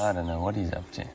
I don't know what he's up to.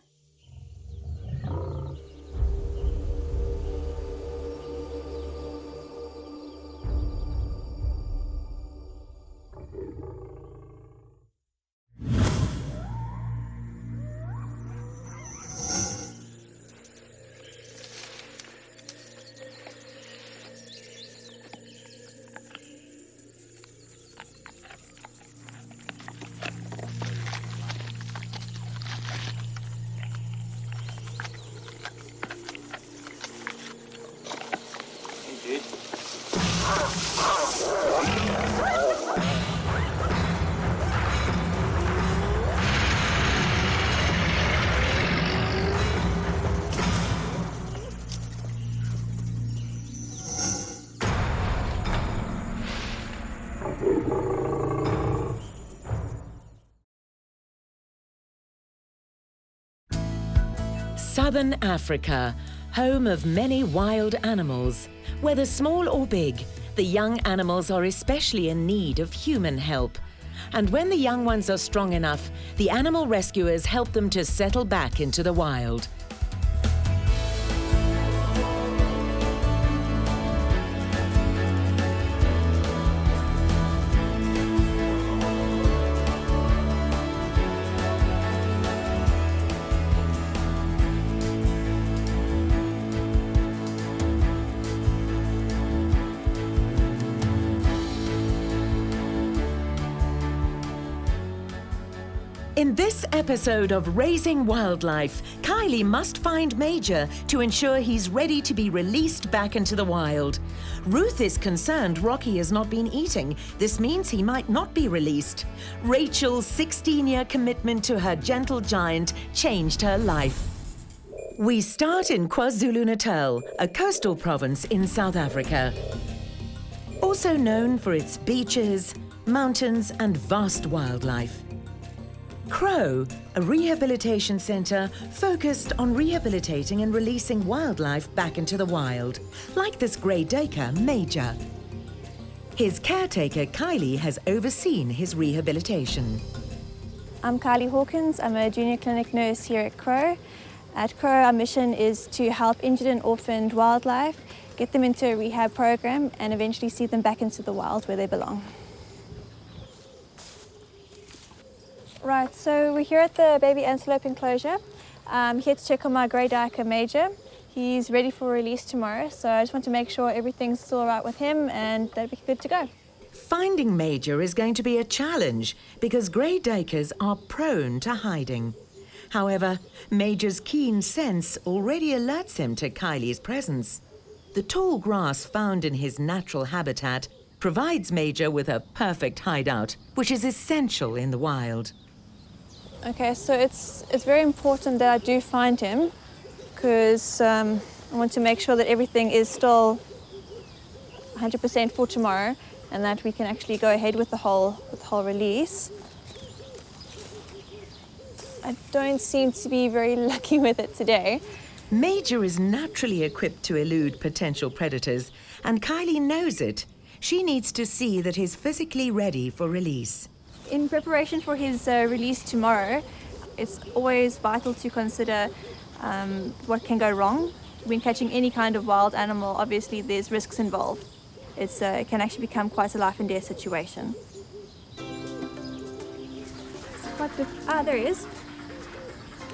Southern Africa, home of many wild animals. Whether small or big, the young animals are especially in need of human help. And when the young ones are strong enough, the animal rescuers help them to settle back into the wild. In this episode of Raising Wildlife, Kylie must find Major to ensure he's ready to be released back into the wild. Ruth is concerned Rocky has not been eating. This means he might not be released. Rachel's 16-year commitment to her gentle giant changed her life. We start in KwaZulu-Natal, a coastal province in South Africa. Also known for its beaches, mountains, and vast wildlife. Crow, a rehabilitation centre focused on rehabilitating and releasing wildlife back into the wild, like this Grey Duiker, Major. His caretaker, Kylie, has overseen his rehabilitation. I'm Kylie Hawkins. I'm a junior clinic nurse here at Crow. At Crow, our mission is to help injured and orphaned wildlife, get them into a rehab program, and eventually see them back into the wild where they belong. Right, so we're here at the baby antelope enclosure. Here to check on my Grey Duiker Major. He's ready for release tomorrow, so I just want to make sure everything's still all right with him and that we're good to go. Finding Major is going to be a challenge because Grey Duikers are prone to hiding. However, Major's keen sense already alerts him to Kylie's presence. The tall grass found in his natural habitat provides Major with a perfect hideout, which is essential in the wild. Okay, so it's very important that I do find him because I want to make sure that everything is still 100% for tomorrow and that we can actually go ahead with the whole release. I don't seem to be very lucky with it today. Major is naturally equipped to elude potential predators, and Kylie knows it. She needs to see that he's physically ready for release. In preparation for his release tomorrow, it's always vital to consider what can go wrong. When catching any kind of wild animal, obviously there's risks involved. It can actually become quite a life and death situation. There he is,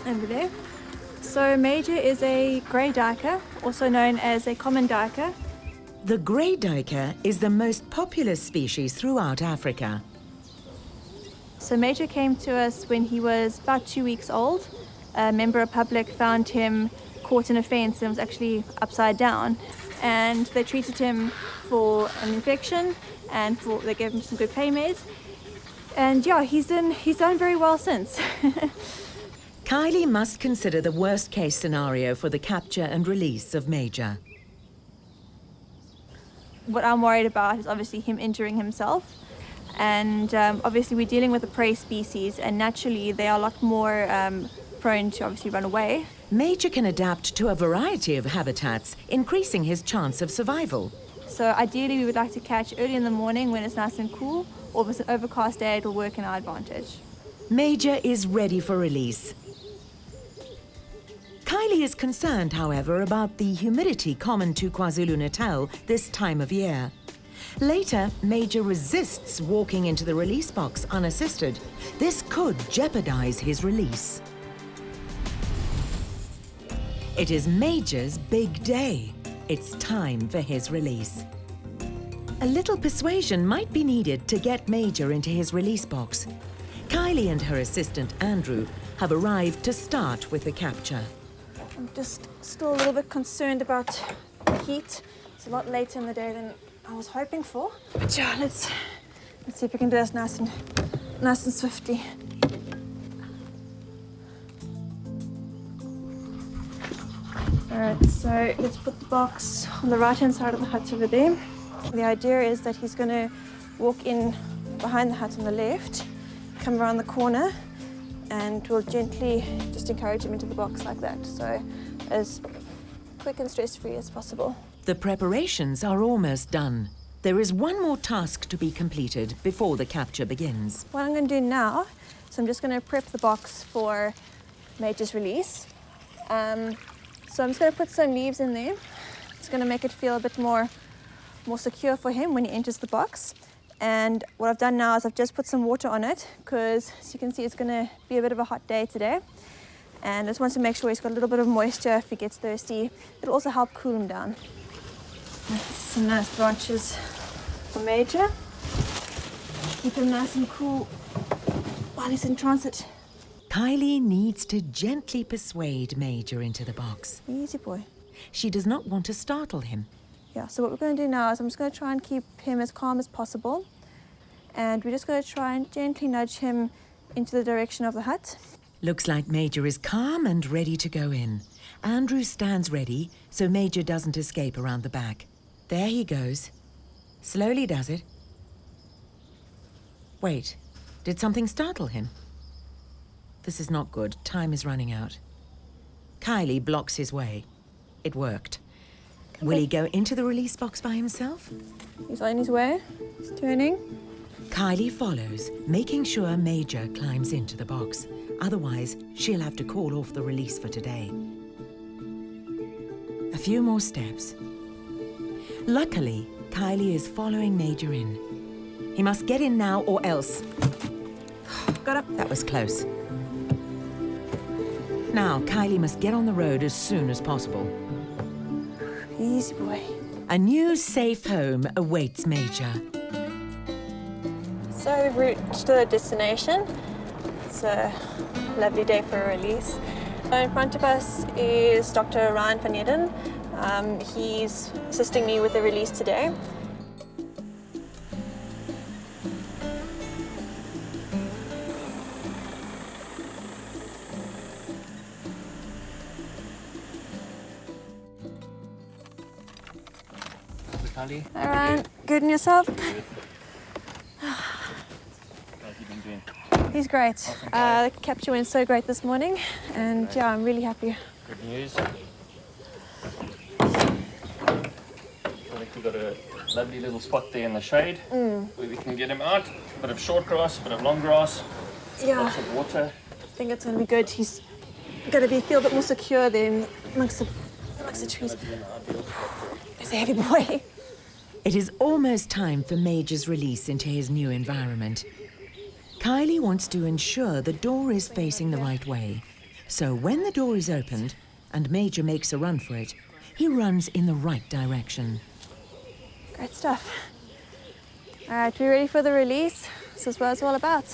over there. So Major is a Grey Duiker, also known as a common duiker. The Grey Duiker is the most popular species throughout Africa. So Major came to us when he was about 2 weeks old. A member of public found him caught in a fence and was actually upside down. And they treated him for an infection and they gave him some good pain meds. And yeah, he's done very well since. Kylie must consider the worst case scenario for the capture and release of Major. What I'm worried about is obviously him injuring himself. And obviously we're dealing with a prey species and naturally they are a lot more prone to obviously run away. Major can adapt to a variety of habitats, increasing his chance of survival. So ideally we would like to catch early in the morning when it's nice and cool, or if it's an overcast day, it'll work in our advantage. Major is ready for release. Kylie is concerned, however, about the humidity common to KwaZulu-Natal this time of year. Later, Major resists walking into the release box unassisted. This could jeopardize his release. It is Major's big day. It's time for his release. A little persuasion might be needed to get Major into his release box. Kylie and her assistant Andrew have arrived to start with the capture. I'm just still a little bit concerned about the heat. It's a lot later in the day than I was hoping for. But yeah, let's see if we can do this nice and swiftly. All right, so let's put the box on the right-hand side of the hut over there. The idea is that he's going to walk in behind the hut on the left, come around the corner, and we'll gently just encourage him into the box like that. So as quick and stress-free as possible. The preparations are almost done. There is one more task to be completed before the capture begins. What I'm going to do now is I'm just going to prep the box for Major's release. So I'm just going to put some leaves in there. It's going to make it feel a bit more secure for him when he enters the box. And what I've done now is I've just put some water on it because, as you can see, it's going to be a bit of a hot day today. And I just want to make sure he's got a little bit of moisture if he gets thirsty. It'll also help cool him down. Some nice branches for Major. Keep him nice and cool while he's in transit. Kylie needs to gently persuade Major into the box. Easy boy. She does not want to startle him. Yeah, so what we're going to do now is I'm just going to try and keep him as calm as possible. And we're just going to try and gently nudge him into the direction of the hut. Looks like Major is calm and ready to go in. Andrew stands ready so Major doesn't escape around the back. There he goes. Slowly does it. Wait, did something startle him? This is not good. Time is running out. Kylie blocks his way. It worked. Will he go into the release box by himself? He's on his way. He's turning. Kylie follows, making sure Major climbs into the box. Otherwise, she'll have to call off the release for today. A few more steps. Luckily, Kylie is following Major in. He must get in now or else. Got up. That was close. Now, Kylie must get on the road as soon as possible. Easy boy. A new safe home awaits Major. So we've reached the destination. It's a lovely day for a release. So in front of us is Dr. Ryan van Eden. He's assisting me with the release today. Kylie. All right, good and yourself? How's he been doing? He's great. The capture went so great this morning, and yeah, I'm really happy. Good news. I think we've got a lovely little spot there in the shade where we can get him out. A bit of short grass, a bit of long grass, Yeah, lots of water. I think it's going to be good. He's going to feel a bit more secure then amongst the trees. He's a heavy boy. It is almost time for Major's release into his new environment. Kylie wants to ensure the door is facing the right way. So when the door is opened and Major makes a run for it, he runs in the right direction. Great stuff. All right, we ready for the release? This is what it's all about.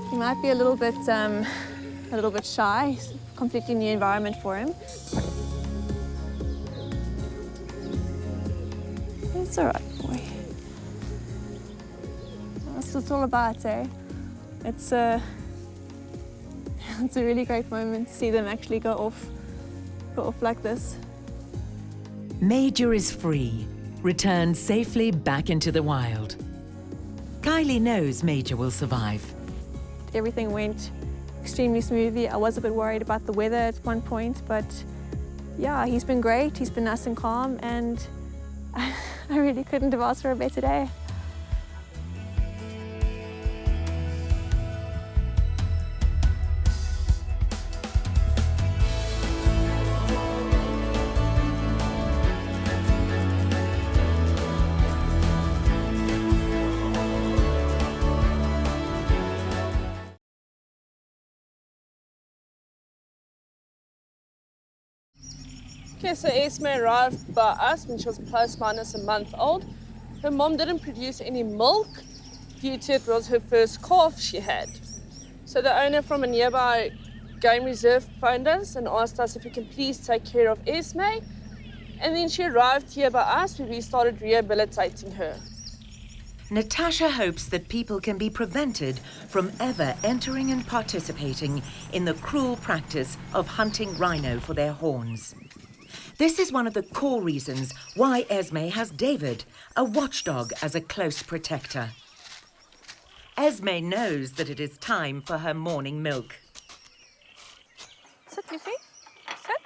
He might be a little bit shy. It's a completely new environment for him. It's all right, boy. That's what it's all about, eh? It's a really great moment to see them actually go off like this. Major is free, returned safely back into the wild. Kylie knows Major will survive. Everything went extremely smoothly. I was a bit worried about the weather at one point, but yeah, he's been great. He's been nice and calm, and I really couldn't have asked for a better day. Okay, so Esme arrived by us when she was plus minus a month old. Her mom didn't produce any milk due to it was her first calf she had. So the owner from a nearby game reserve phoned us and asked us if we can please take care of Esme. And then she arrived here by us where we started rehabilitating her. Natasha hopes that people can be prevented from ever entering and participating in the cruel practice of hunting rhino for their horns. This is one of the core reasons why Esme has David, a watchdog, as a close protector. Esme knows that it is time for her morning milk. Sit, Lucy. Sit.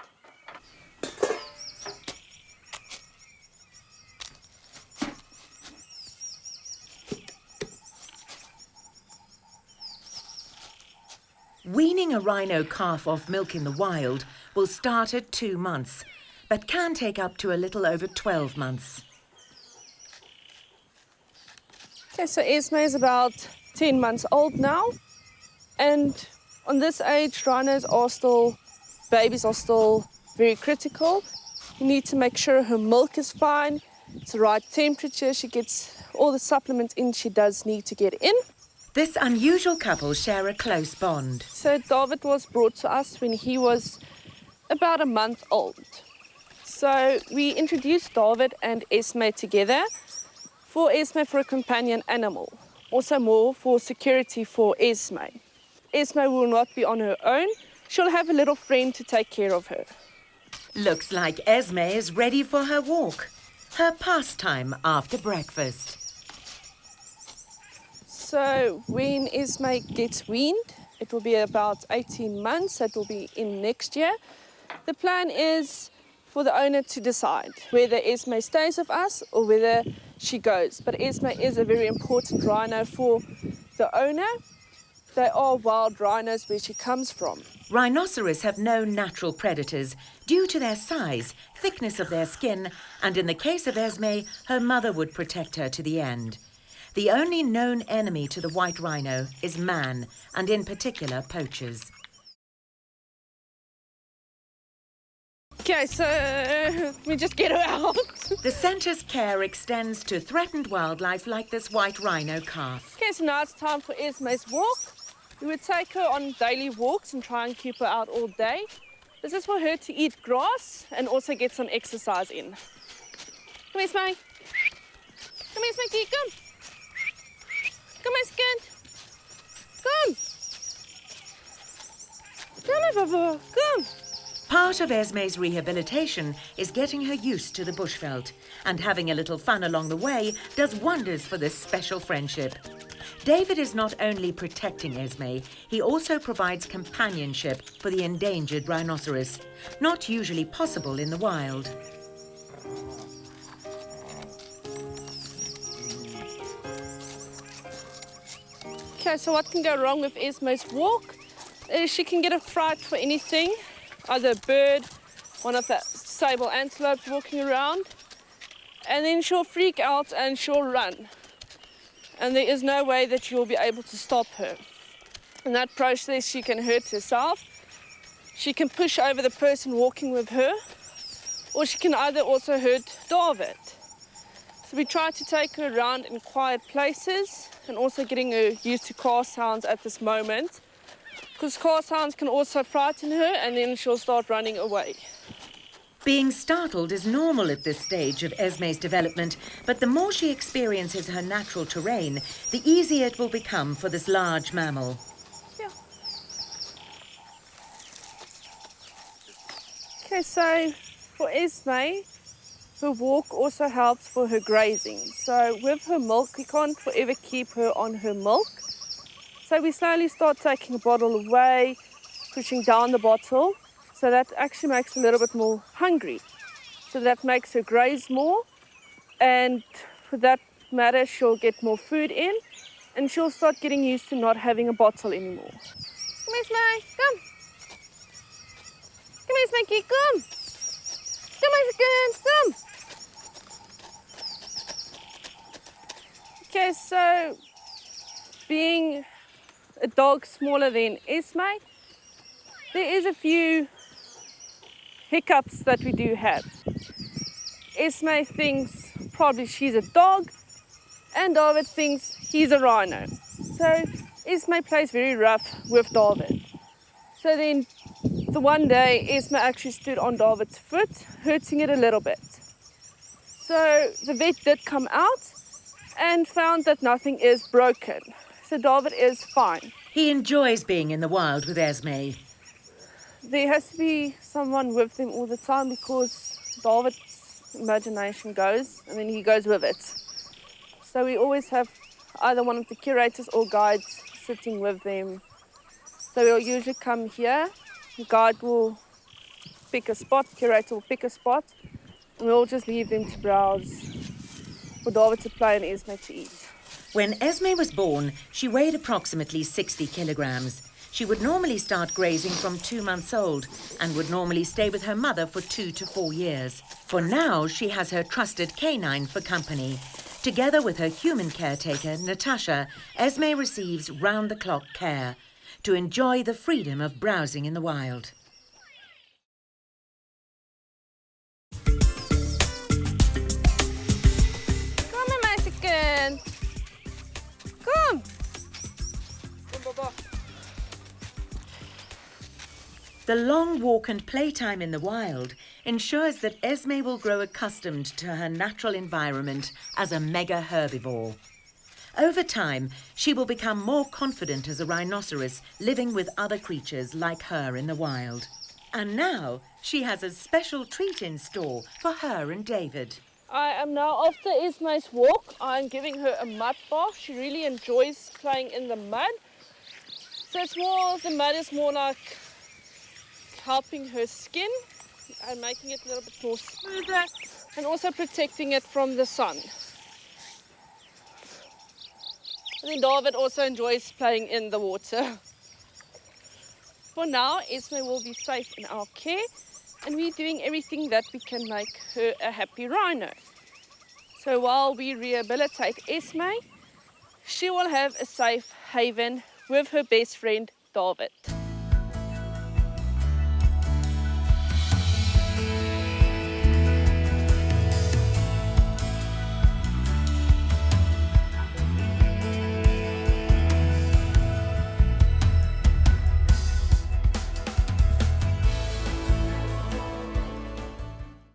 Weaning a rhino calf off milk in the wild will start at 2 months, but can take up to a little over 12 months. Okay, so Esme is about 10 months old now. And on this age, babies are still very critical. You need to make sure her milk is fine, it's the right temperature, she gets all the supplements in she does need to get in. This unusual couple share a close bond. So David was brought to us when he was about a month old. So we introduced David and Esme together for a companion animal, also more for security for Esme. Esme will not be on her own. She'll have a little friend to take care of her. Looks like Esme is ready for her walk, her pastime after breakfast. So when Esme gets weaned, it will be about 18 months, so it will be in next year. The plan is for the owner to decide whether Esme stays with us or whether she goes. But Esme is a very important rhino for the owner. They are wild rhinos where she comes from. Rhinoceros have no natural predators due to their size, thickness of their skin, and in the case of Esme, her mother would protect her to the end. The only known enemy to the white rhino is man, and in particular poachers. Okay, so let me just get her out. The centre's care extends to threatened wildlife like this white rhino calf. Okay, so now it's time for Esme's walk. We would take her on daily walks and try and keep her out all day. This is for her to eat grass and also get some exercise in. Come Esme. Come Esme, come. Come my skin. Come. Come my baba, come. Part of Esme's rehabilitation is getting her used to the bushveld, and having a little fun along the way does wonders for this special friendship. David is not only protecting Esme, he also provides companionship for the endangered rhinoceros, not usually possible in the wild. Okay, so what can go wrong with Esme's walk? She can get a fright for anything, either a bird, one of the sable antelopes walking around, and then she'll freak out and she'll run. And there is no way that you'll be able to stop her. In that process, she can hurt herself, she can push over the person walking with her, or she can either also hurt David. So we try to take her around in quiet places and also getting her used to car sounds at this moment, because car sounds can also frighten her and then she'll start running away. Being startled is normal at this stage of Esme's development, but the more she experiences her natural terrain, the easier it will become for this large mammal. Yeah. Okay, so for Esme, her walk also helps for her grazing. So with her milk, we can't forever keep her on her milk. So we slowly start taking the bottle away, pushing down the bottle. So that actually makes her a little bit more hungry. So that makes her graze more. And for that matter, she'll get more food in, and she'll start getting used to not having a bottle anymore. Come here, Smee, come. Come here, Smakey, come. Come here, Skins, come. Okay, so being a dog smaller than Esme, there is a few hiccups that we do have. Esme thinks probably she's a dog, and David thinks he's a rhino. So Esme plays very rough with David. So then the one day Esme actually stood on David's foot, hurting it a little bit. So the vet did come out and found that nothing is broken. So David is fine. He enjoys being in the wild with Esme. There has to be someone with them all the time because David's imagination goes and then he goes with it. So we always have either one of the curators or guides sitting with them. So we'll usually come here, the guide will pick a spot, curator will pick a spot, and we'll just leave them to browse, for David to play and Esme to eat. When Esme was born, she weighed approximately 60 kilograms. She would normally start grazing from 2 months old and would normally stay with her mother for 2 to 4 years. For now, she has her trusted canine for company. Together with her human caretaker, Natasha, Esme receives round-the-clock care to enjoy the freedom of browsing in the wild. Come here, my chicken. Come. The long walk and playtime in the wild ensures that Esme will grow accustomed to her natural environment as a mega herbivore. Over time, she will become more confident as a rhinoceros living with other creatures like her in the wild. And now she has a special treat in store for her and David. I am now after Esme's walk. I'm giving her a mud bath. She really enjoys playing in the mud. So it's more, the mud is more like helping her skin and making it a little bit more smoother and also protecting it from the sun. And then David also enjoys playing in the water. For now, Esme will be safe in our care and we're doing everything that we can make her a happy rhino. So while we rehabilitate Esme, she will have a safe haven with her best friend, David.